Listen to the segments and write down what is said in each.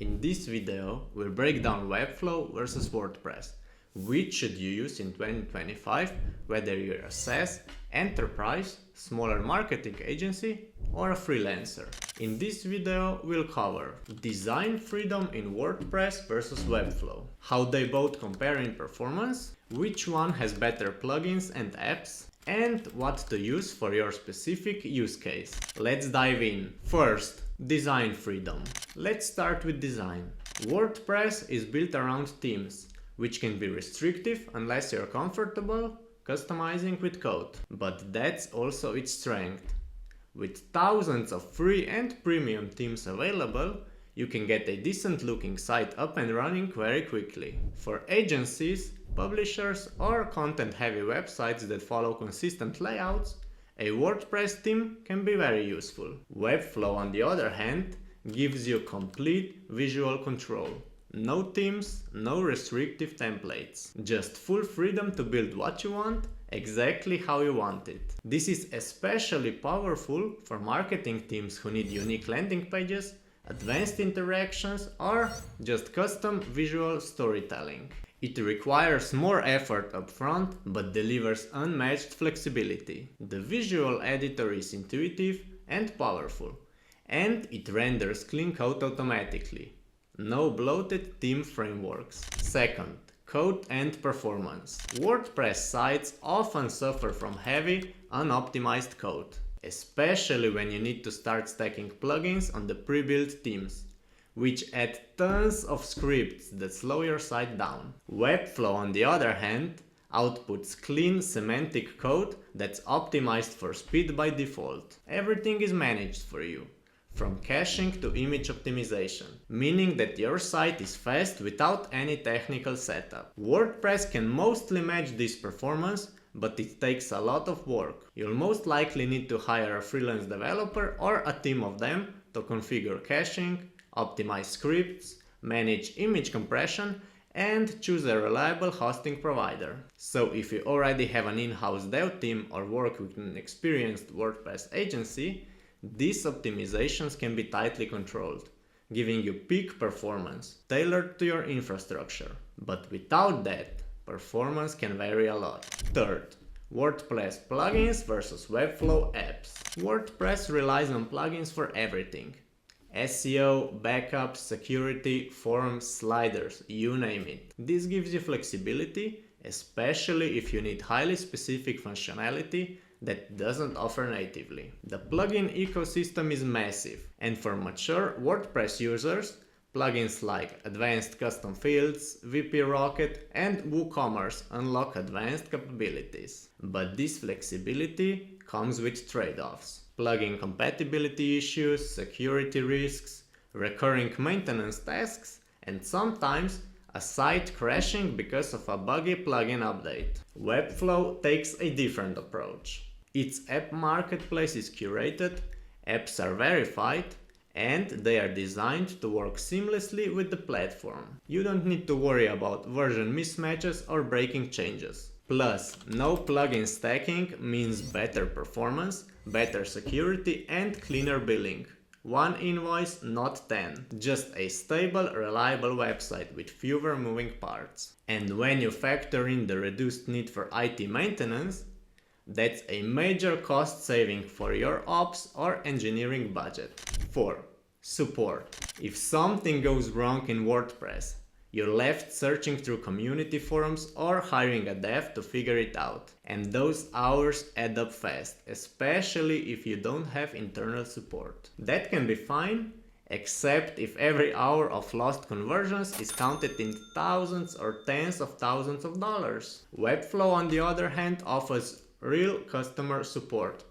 In this video, we'll break down Webflow versus WordPress. Which should you use in 2025, whether you're a SaaS, enterprise, smaller marketing agency, or a freelancer. In this video, we'll cover design freedom in WordPress versus Webflow, how they both compare in performance, which one has better plugins and apps, and what to use for your specific use case. Let's dive in. First, design freedom. Let's start with design. WordPress is built around themes, which can be restrictive unless you're comfortable customizing with code. But that's also its strength. With thousands of free and premium themes available, you can get a decent looking site up and running very quickly. For agencies, publishers, or content heavy websites that follow consistent layouts, a WordPress theme can be very useful. Webflow, on the other hand, gives you complete visual control. No themes, no restrictive templates. Just full freedom to build what you want, exactly how you want it. This is especially powerful for marketing teams who need unique landing pages, advanced interactions, or just custom visual storytelling. It requires more effort upfront, but delivers unmatched flexibility. The visual editor is intuitive and powerful, and it renders clean code automatically. No bloated theme frameworks. Second, code and performance. WordPress sites often suffer from heavy, unoptimized code, especially when you need to start stacking plugins on the pre-built themes, which add tons of scripts that slow your site down. Webflow, on the other hand, outputs clean semantic code that's optimized for speed by default. Everything is managed for you, from caching to image optimization, meaning that your site is fast without any technical setup. WordPress can mostly match this performance, but it takes a lot of work. You'll most likely need to hire a freelance developer or a team of them to configure caching, optimize scripts, manage image compression, and choose a reliable hosting provider. So if you already have an in-house dev team or work with an experienced WordPress agency, these optimizations can be tightly controlled, giving you peak performance tailored to your infrastructure. But without that, performance can vary a lot. Third, WordPress plugins versus Webflow apps. WordPress relies on plugins for everything. SEO, backups, security, forms, sliders, you name it. This gives you flexibility, especially if you need highly specific functionality that doesn't offer natively. The plugin ecosystem is massive, and for mature WordPress users, plugins like Advanced Custom Fields, VP Rocket, and WooCommerce unlock advanced capabilities. But this flexibility comes with trade-offs. Plugin compatibility issues, security risks, recurring maintenance tasks, and sometimes a site crashing because of a buggy plugin update. Webflow takes a different approach. Its app marketplace is curated, apps are verified, and they are designed to work seamlessly with the platform. You don't need to worry about version mismatches or breaking changes. Plus, no plugin stacking means better performance, better security, and cleaner billing. One invoice, not 10. Just a stable, reliable website with fewer moving parts. And when you factor in the reduced need for IT maintenance, that's a major cost saving for your ops or engineering budget. 4. Support. If something goes wrong in WordPress, you're left searching through community forums or hiring a dev to figure it out. And those hours add up fast, especially if you don't have internal support. That can be fine, except if every hour of lost conversions is counted in thousands or tens of thousands of dollars. Webflow, on the other hand, offers real customer support,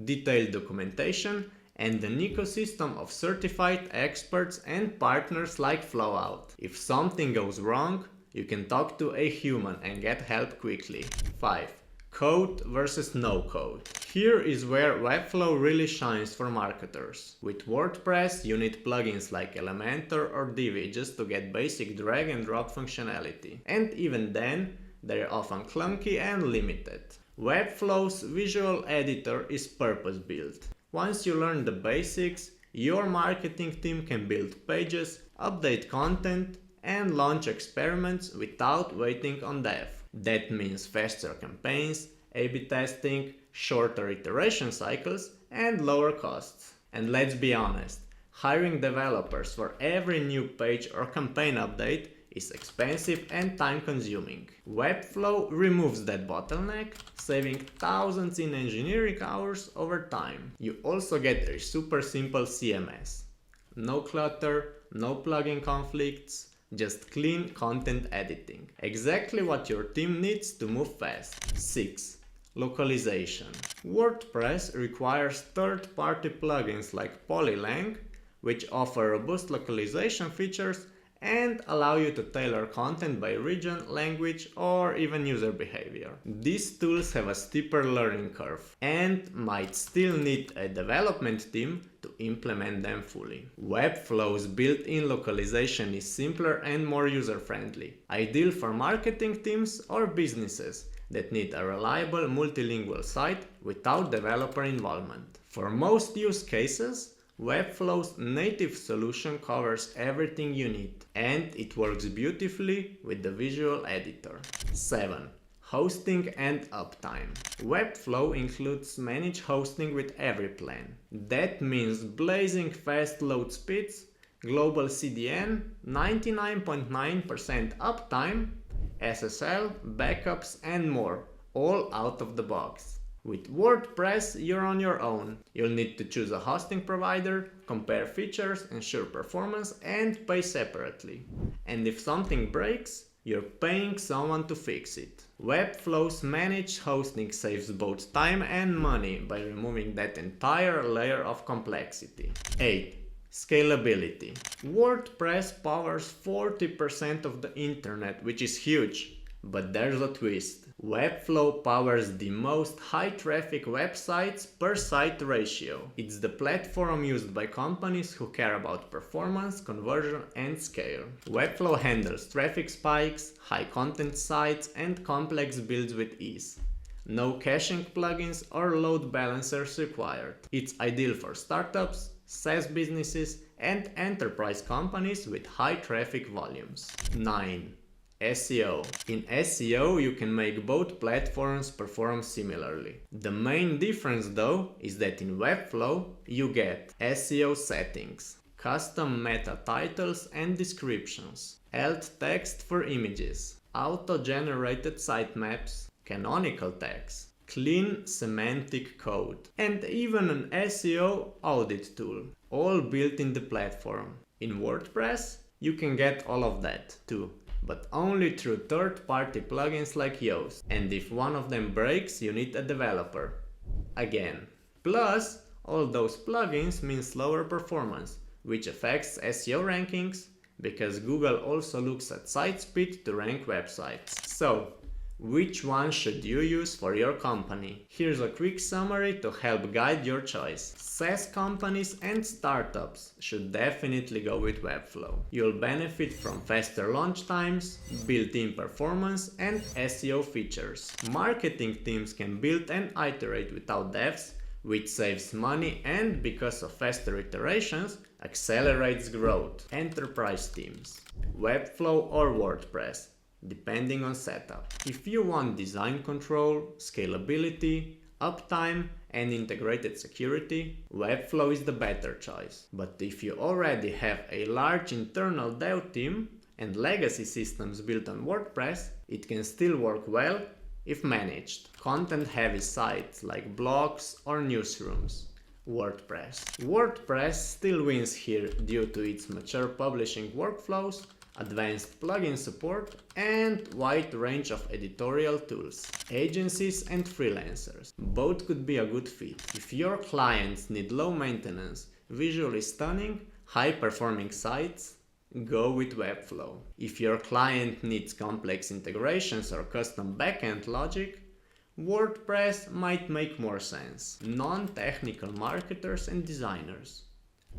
detailed documentation, and an ecosystem of certified experts and partners like Flowout. If something goes wrong, you can talk to a human and get help quickly. 5. Code versus no code. Here is where Webflow really shines for marketers. With WordPress, you need plugins like Elementor or Divi just to get basic drag and drop functionality. And even then, they're often clunky and limited. Webflow's visual editor is purpose-built. Once you learn the basics, your marketing team can build pages, update content, and launch experiments without waiting on dev. That means faster campaigns, A/B testing, shorter iteration cycles, and lower costs. And let's be honest, hiring developers for every new page or campaign update is expensive and time-consuming. Webflow removes that bottleneck, saving thousands in engineering hours over time. You also get a super simple CMS. No clutter, no plugin conflicts, just clean content editing. Exactly what your team needs to move fast. 6. Localization. WordPress requires third-party plugins like Polylang, which offer robust localization features and allow you to tailor content by region, language, or even user behavior. These tools have a steeper learning curve and might still need a development team to implement them fully. Webflow's built-in localization is simpler and more user-friendly, ideal for marketing teams or businesses that need a reliable multilingual site without developer involvement. For most use cases, Webflow's native solution covers everything you need, and it works beautifully with the visual editor. 7. Hosting and uptime. Webflow includes managed hosting with every plan. That means blazing fast load speeds, global CDN, 99.9% uptime, SSL, backups, and more, all out of the box. With WordPress, you're on your own. You'll need to choose a hosting provider, compare features, ensure performance, and pay separately. And if something breaks, you're paying someone to fix it. Webflow's managed hosting saves both time and money by removing that entire layer of complexity. 8. Scalability. WordPress powers 40% of the internet, which is huge. But there's a twist. Webflow powers the most high-traffic websites per site ratio. It's the platform used by companies who care about performance, conversion, and scale. Webflow handles traffic spikes, high-content sites, and complex builds with ease. No caching plugins or load balancers required. It's ideal for startups, SaaS businesses, and enterprise companies with high traffic volumes. 9. SEO. In SEO, you can make both platforms perform similarly. The main difference though is that in Webflow you get SEO settings, custom meta titles and descriptions, alt text for images, auto-generated sitemaps, canonical tags, clean semantic code, and even an SEO audit tool, all built in the platform. In WordPress, you can get all of that too, but only through third-party plugins like Yoast, and if one of them breaks, you need a developer. Again. Plus, all those plugins mean slower performance, which affects SEO rankings, because Google also looks at site speed to rank websites. So, which one should you use for your company? Here's a quick summary to help guide your choice. SaaS companies and startups should definitely go with Webflow. You'll benefit from faster launch times, built-in performance, and SEO features. Marketing teams can build and iterate without devs, which saves money and, because of faster iterations, accelerates growth. Enterprise teams, Webflow or WordPress, depending on setup. If you want design control, scalability, uptime, and integrated security, Webflow is the better choice. But if you already have a large internal dev team and legacy systems built on WordPress, it can still work well if managed. Content-heavy sites like blogs or newsrooms. WordPress. WordPress still wins here due to its mature publishing workflows, advanced plugin support, and wide range of editorial tools. Agencies and freelancers. Both could be a good fit. If your clients need low maintenance, visually stunning, high-performing sites, go with Webflow. If your client needs complex integrations or custom backend logic, WordPress might make more sense. Non-technical marketers and designers.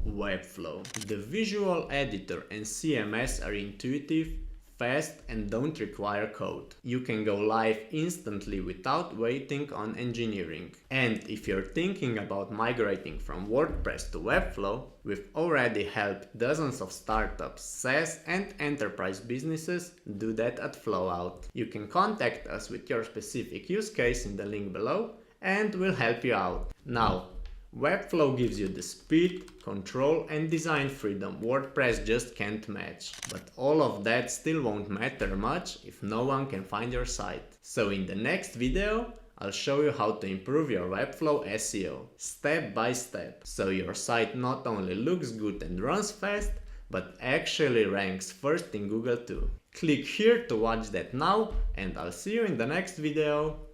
Webflow. The visual editor and CMS are intuitive, fast and don't require code. You can go live instantly without waiting on engineering. And if you're thinking about migrating from WordPress to Webflow, we've already helped dozens of startups, SaaS and enterprise businesses do that at Flowout. You can contact us with your specific use case in the link below and we'll help you out. Now, Webflow gives you the speed, control and design freedom WordPress just can't match. But all of that still won't matter much if no one can find your site. So in the next video, I'll show you how to improve your Webflow SEO, step by step, so your site not only looks good and runs fast, but actually ranks first in Google too. Click here to watch that now, and I'll see you in the next video.